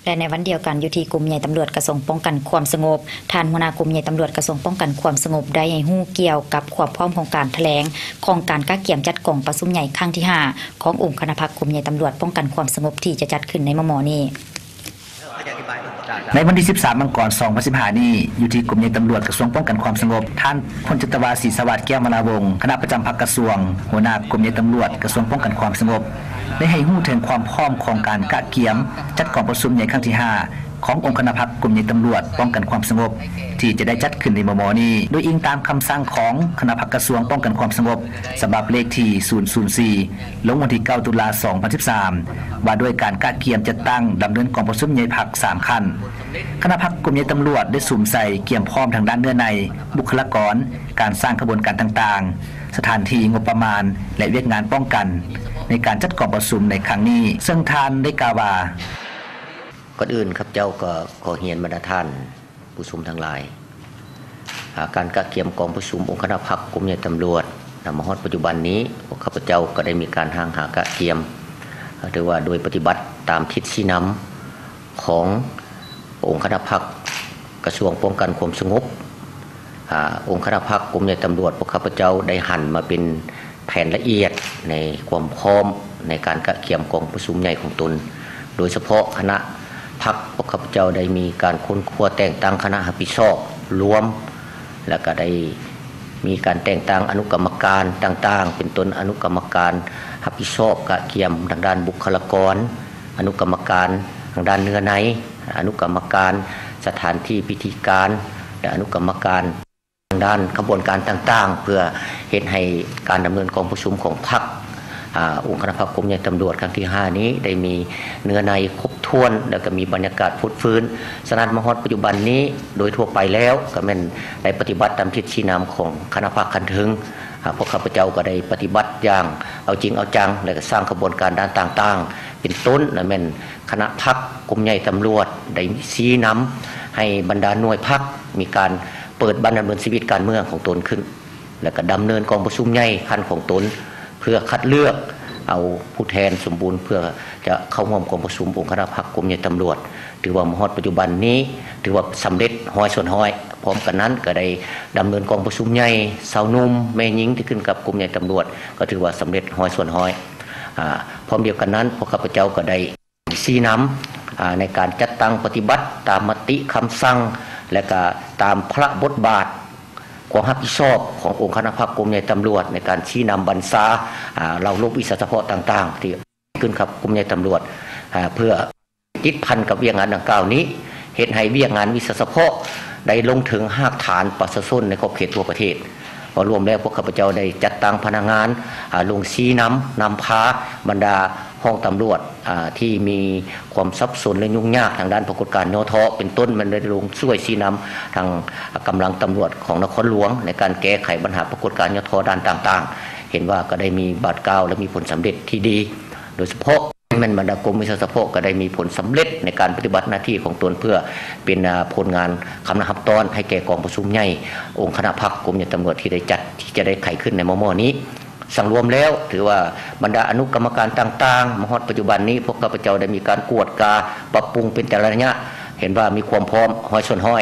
และในวันเดียวกันอยู่ที่กลุ่มใหญ่ตำรวจกระทรวงป้องกันความสงบท่านหัวหน้ากลุ่มใหญ่ตำรวจกระทรวงป้องกันความสงบได้ให้ฮู้เกี่ยวกับความพร้อมของการแถลงของการกะเกี่ยมจัดกองประชุมใหญ่ครั้งที่5ขององค์คณะพรรคกลุ่มใหญ่ตำรวจป้องกันความสงบที่จะจัดขึ้นในมม.นี้ในวันที่13 มังกร 2015 นี้อยู่ที่กลุ่มใหญ่ตำรวจกระทรวงป้องกันความสงบท่านพลจัตวาศรีสวัสดิ์แก้วมลาวงศ์คณะประจำพรรคกระทรวงหัวหน้ากลุ่มใหญ่ตำรวจกระทรวงป้องกันความสงบได้ให้ฮู้ถึงความพร้อมของการกะเกี่ยมจัดกองประชุมใหญ่ครั้งที่5ขององค์คณะพรรคกลุ่มใหญ่ตำรวจป้องกันความสงบที่จะได้จัดขึ้นในมม.นี้โดยอิงตามคำสั่งของคณะพรรคกระทรวงป้องกันความสงบฉบับเลขที่004ลงวันที่9 ตุลาคม 2013ว่าด้วยการกะเกี่ยมจัดตั้งดำเนินกองประชุมใหญ่พรรค3ขั้นคณะพรรคกลุ่มใหญ่ตำรวจได้สุ่มใส่เกี่ยมพร้อมทางด้านเนื้อในบุคลากรการสร้างกระบวนการต่างๆสถานที่งบประมาณและเวียกงานป้องกันในการจัดกองประชุมในครั้งนี้ซึ่งท่านได้กล่าวว่าก่อนอื่นครับเจ้าก็ขอเฮียนบรรดาท่านผู้ชมทั้งหลายการกะเกี่ยมกองประชุมองค์คณะพรรคกลุ่มใหญ่ตำรวจนำมาฮอดปัจจุบันนี้พวกข้าพเจ้าก็ได้มีการหากะเกี่ยมหรือว่าโดยปฏิบัติตามทิศชี้นำขององค์คณะพรรคกระทรวงป้องกันความสงบองค์คณะพรรคกลุ่มใหญ่ตำรวจพวกข้าพเจ้าได้หั่นมาเป็นแผนละเอียดในความพร้อมในการกะเกี่ยมกองประชุมใหญ่ของตนโดยเฉพาะคณะพรรคพวกข้าพเจ้าได้มีการค้นคว้าแต่งตั้งคณะรับผิดชอบรวมและก็ได้มีการแต่งตั้งอนุกรรมการต่างๆเป็นต้นอนุกรรมการรับผิดชอบกะเกี่ยมทางด้านบุคลากรอนุกรรมการทางด้านเนื้อในอนุกรรมการสถานที่พิธีการและอนุกรรมการทางด้านกระบวนการต่างๆเพื่อเฮ็ดให้การดำเนินกองประชุมของพรรคองค์คณะพรรคกลุ่มใหญ่ตำรวจครั้งที่5นี้ได้มีเนื้อในครบถ้วนแล้วก็มีบรรยากาศฟุดฟื้นสนัดมหอดปัจจุบันนี้โดยทั่วไปแล้วก็แม่นได้ปฏิบัติตามทิศชี้นำของคณะพรรคคันถึงพวกข้าพเจ้าก็ได้ปฏิบัติอย่างเอาจริงเอาจังและก็สร้างกระบวนการด้านต่างๆเป็นต้นและแม่นคณะพรรคกลุ่มใหญ่ตำรวจได้ชี้นำให้บรรดาหน่วยพรรคมีการเปิดดำเนินชีวิตการเมืองของตนขึ้นและก็ดำเนินกองประชุมใหญ่ขั้นของตนเพื่อคัดเลือกเอาผู้แทนสมบูรณ์เพื่อจะเข้าร่วมกองประชุมองค์คณะพรรคกลุ่มใหญ่ตำรวจถือว่ามหอดปัจจุบันนี้ถือว่าสำเร็จห้อยส่วนห้อยพร้อมกันนั้นก็ได้ดำเนินกองประชุมใหญ่สาวนุ่มแม่หญิงที่ขึ้นกับกลุ่มใหญ่ตำรวจก็ถือว่าสำเร็จห้อยส่วนห้อยพร้อมเดียวกันนั้นพวกข้าพเจ้าก็ได้ชี้นำในการจัดตั้งปฏิบัติตามมติคำสั่งและก็ตามพระบทบาทความรับผิดชอบขององค์คณะพรรคกลุ่มใหญ่ตำรวจในการชี้นำบรรษาเราลบวิสาเฉพาะต่างๆที่ขึ้นกับกลุ่มใหญ่ตำรวจเพื่อติดพันกับเวียงงานดังกล่าวนี้เหตุให้เวียงงานวิสาเฉพาะได้ลงถึงหากฐานประชาชนในขอบเขตทั่วประเทศพอรวมแล้วพวกข้าพเจ้าได้จัดตั้งพนักงานลงชี้นำพาบรรดาห้องตำรวจที่มีความซับซ้อนและยุ่งยากทางด้านปรากฏการณ์โนทเป็นต้นมันได้ลงช่วยชี้นำทางกำลังตำรวจของนครหลวงในการแก้ไขปัญหาปรากฏการณ์โนทด้านต่างๆเห็นว่าก็ได้มีบาดกาวและมีผลสำเร็จที่ดีโดยเฉพาะมันบรรดากรมวิชาสะโพกก็ได้มีผลสำเร็จในการปฏิบัติหน้าที่ของตนเพื่อเป็นผลงานคำนับตอนให้แก่กองประชุมใหญ่องค์คณะพรรคกรมใหญ่ตำรวจที่ได้จัดที่จะได้ไขขึ้นในมม.นี้สังรวมแล้วถือว่าบรรดาอนุกรรมการต่างๆมหอดปัจจุบันนี้พวกข้าพเจ้าได้มีการกวดกาปรับปรุงเป็นแต่ละระยะเห็นว่ามีความพร้อมห้อยส่วนห้อย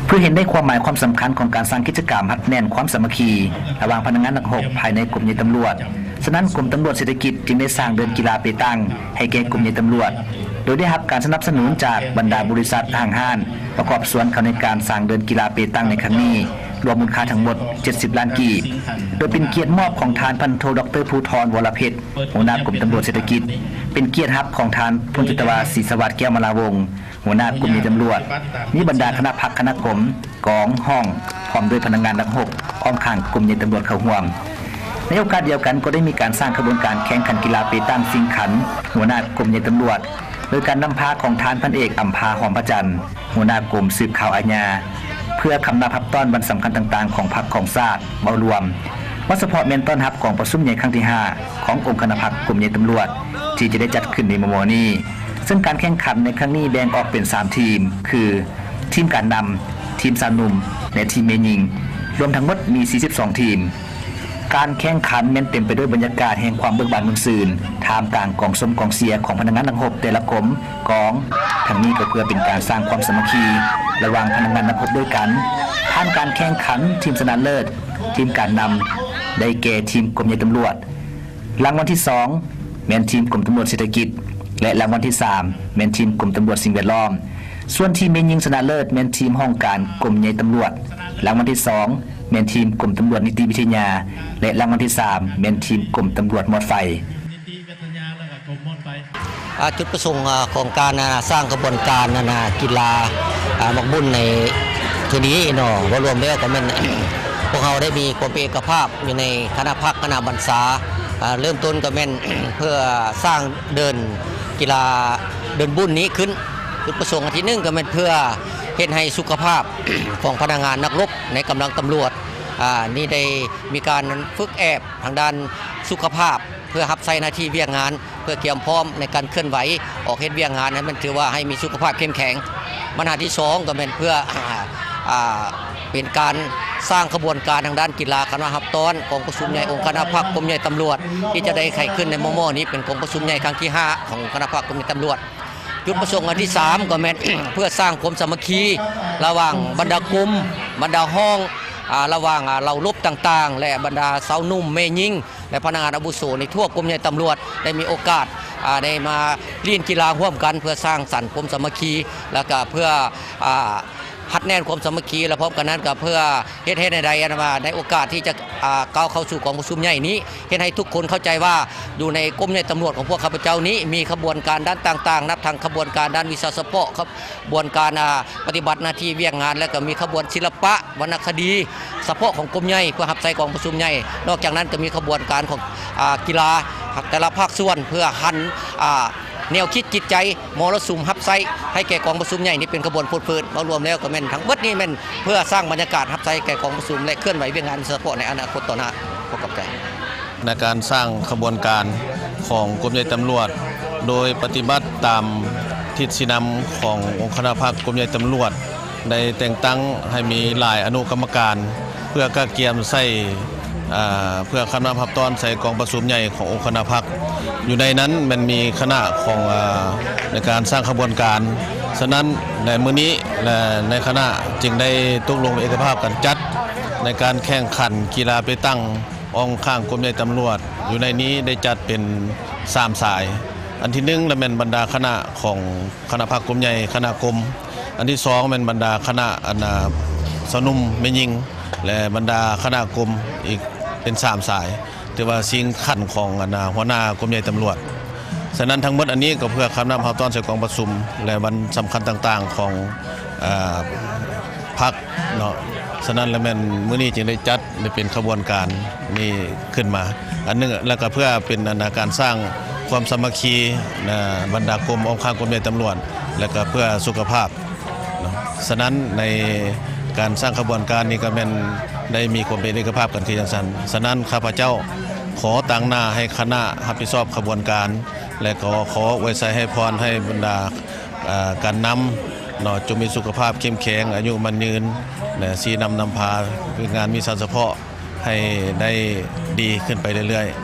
เพื่อเห็นได้ความหมายความสำคัญของการสร้างกิจกรรมหัดแน่นความสามัคคีระหว่างพนักงานทั้ง6ภายในกลุ่มใหญ่ตำรวจฉะนั้นกลุ่มตำรวจเศรษฐกิจจึงได้สร้างเดินกีฬาเปตังให้แก่กลุ่มใหญ่ตำรวจโดยได้รับการสนับสนุนจากบรรดาบริษัทห้างห้านประกอบส่วนเข้าในการสร้างเดินกีฬาเปตังในครั้งนี้รวมมูลค่าทั้งหมด70 ล้านกีบโดยเป็นเกียรติมอบของทานพันโทดร.ภูธรวรเพชรหัวหน้ากลุ่มตำรวจเศรษฐกิจเป็นเกียรติรับของทานพลจัตวาศรีสวัสดิ์แก้วมลาวงศ์หัวหน้ากลุ่มตำรวจมีบรรดาคณะพรรคคณะกรมกองห้องพร้อมด้วยพนักงานทั้ง6อ้อมข้างกลุ่มตำรวจเข้าร่วมในโอกาสเดียวกันก็ได้มีการสร้างกระบวนการแข่งขันกีฬาเปตังสิงขันหัวหน้ากลุ่มตำรวจโดยการนำพาของทานพันเอกอัมพาหอมพระจันทร์หัวหน้ากลุ่มสืบข่าวอาญาเพื่อคำนับต้อนวันสำคัญต่างๆของพรรคของชาติเบารวมว่าเฉพาะเมนต้อนรับกองประชุมใหญ่ครั้งที่5ขององค์คณะพรรคกลุ่มใหญ่ตำรวจที่จะได้จัดขึ้นในมม.นี้ซึ่งการแข่งขันในครั้งนี้แบ่งออกเป็น3ทีมคือทีมการนำทีมสาวหนุ่มและทีมเมยิงรวมทั้งหมดมี42ทีม การแข่งขันแม้นเต็มไปด้วยบรรยากาศแห่งความเบิกบานมุนซื่นท่ามกลางกองส้มกองเสียของพนักงานทั้ง6แต่ละกรมกองทั้งนี้ก็เพื่อเป็นการสร้างความสามัคคีระหว่างพนักงานทั้ง6ด้วยกันผ่านการแข่งขันทีมชนะเลิศทีมการนำได้แก่ทีมกรมใหญ่ตำรวจรางวัลที่2แม่นทีมกรมตำรวจเศรษฐกิจและรางวัลที่3แม่นทีมกรมตำรวจสิ่งแวดล้อมส่วนทีมแม่นยิงชนะเลิศแม่นทีมห้องการกรมใหญ่ตำรวจรางวัลที่2แม่นทีมกรมตำรวจนิติวิทยาและรางวัลที่3แม่นทีมกรมตำรวจมอดไฟจุดประสงค์ของการสร้างกระบวนการกีฬาหมกบุญในทีนี้เนาะว่ารวมแล้วก็เป็นพวกเราได้มีความเป็นเอกภาพอยู่ในคณะพักคณะบรรษาเริ่มต้นก็เป็นเพื่อสร้างเดินกีฬาเดินบุญนี้ขึ้นจุดประสงค์ที่1ก็เป็นเพื่อเฮ็ดให้สุขภาพ ของพนักงานนักรบในกำลังตำรวจนี่ได้มีการฝึกแอบทางด้านสุขภาพเพื่อรับใช้หน้าที่เวียกงานเพื่อเตรียมพร้อมในการเคลื่อนไหวออกเฮ็ดเวียกงานนั้นมันถือว่าให้มีสุขภาพเข้มแข็งปัญหาที่2ก็เป็นเพื่อเป็นการสร้างขบวนการทางด้านกีฬาคณะรับตอนกองประชุมใหญ่องค์คณะภาคกรมใหญ่ตำรวจที่จะได้ไขขึ้นในมอนี้เป็นกองประชุมใหญ่ครั้งที่5ของคณะภาคกรมใหญ่ตำรวจจุดประสงค์อันที่3ก็แม่น เพื่อสร้างความสามัคคีระหว่างบรรดากลุ่มบรรดาห้องระหว่างเรารบต่างๆและบรรดาสาวนุ่มแม่ยิงและพนักงานอาวุโสในทั่วกรมใหญ่ตำรวจได้มีโอกาสได้มาเล่นกีฬาร่วมกันเพื่อสร้างสรรค์ความสามัคคีแล้วก็เพื่อพัดแน่นความสามัคคีและพร้อมกันนั้นก็เพื่อเฮ็ดให้ในในโอกาสที่จะก้าวเข้าสู่กองประชุมใหญ่นี้เฮ็ดให้ทุกคนเข้าใจว่าอยู่ในกรมใหญ่ตำรวจของพวกข้าพเจ้านี้มีขบวนการด้านต่างๆนับทางขบวนการด้านวิชาสปอร์ตขบวนการปฏิบัติหน้าที่เวียกงานและก็มีขบวนศิลปะวรรณคดีเฉพาะของกรมใหญ่เพื่อรับใช้กองประชุมใหญ่นอกจากนั้นก็มีขบวนการของกีฬาแต่ละภาคส่วนเพื่อหันแนวคิดจิตใจมรสุมฮับไซให้แก่กองประชุมใหญ่นี่เป็นกระบวนการมารวมแล้วก็แม่นทั้งหมดนี่แม่นเพื่อสร้างบรรยากาศฮับไซแก่กองประชุมและเคลื่อนไหวเวียกงานเฉพาะในอนาคตต่อหน้าพวกกับใจในการสร้างขบวนการของกรมใหญ่ตำรวจโดยปฏิบัติตามทิศนำขององค์คณะภาคกรมใหญ่ตำรวจได้แต่งตั้งให้มีหลายอนุกรรมการเพื่อกระเกียมใส่เพื่อคณะพับตอนใส่กองประชุมใหญ่ขององค์คณะพักอยู่ในนั้นมันมีคณะของในการสร้างขบวนการฉะนั้นในมื้อนี้และในคณะจึงได้ตกลงเอกภาพกันจัดในการแข่งขันกีฬาไปตั้งองค์ข้างกรมใหญ่ตำรวจอยู่ในนี้ได้จัดเป็น3สายอันที่1และเป็นบรรดาคณะของคณะพักกรมใหญ่คณะกรมอันที่2เป็นบรรดาคณะสนุมแม่ยิงและบรรดาคณะกรมอีกเป็น3สายถือว่าสิ่งขันของหัวหน้ากรมใหญ่ตำรวจฉะนั้นทั้งหมดอันนี้ก็เพื่อคำนำข่าวตอนใส่กองประชุมและวันสำคัญต่างๆของพรรคเนาะฉะนั้นแล้วแม่นมื้อนี้จึงได้จัดได้เป็นขบวนการนี้ขึ้นมาอันนึงแล้วก็เพื่อเป็นการสร้างความสามัคคีบรรดากรมองค์ข้างกรมใหญ่ตำรวจและก็เพื่อสุขภาพเนาะฉะนั้นในการสร้างขบวนการนี้ก็เป็นได้มีความเป็นเอกภาพกันคืออย่างนั้นฉะนั้นข้าพเจ้าขอตั้งหน้าให้คณะรับผิดชอบขบวนการและขออวยชัยให้พรให้บรรดาการนำเนาะจงมีสุขภาพเข้มแข็งอายุมันยืนและสีนำพาเป็นงานมีสารเฉพาะให้ได้ดีขึ้นไปเรื่อยๆ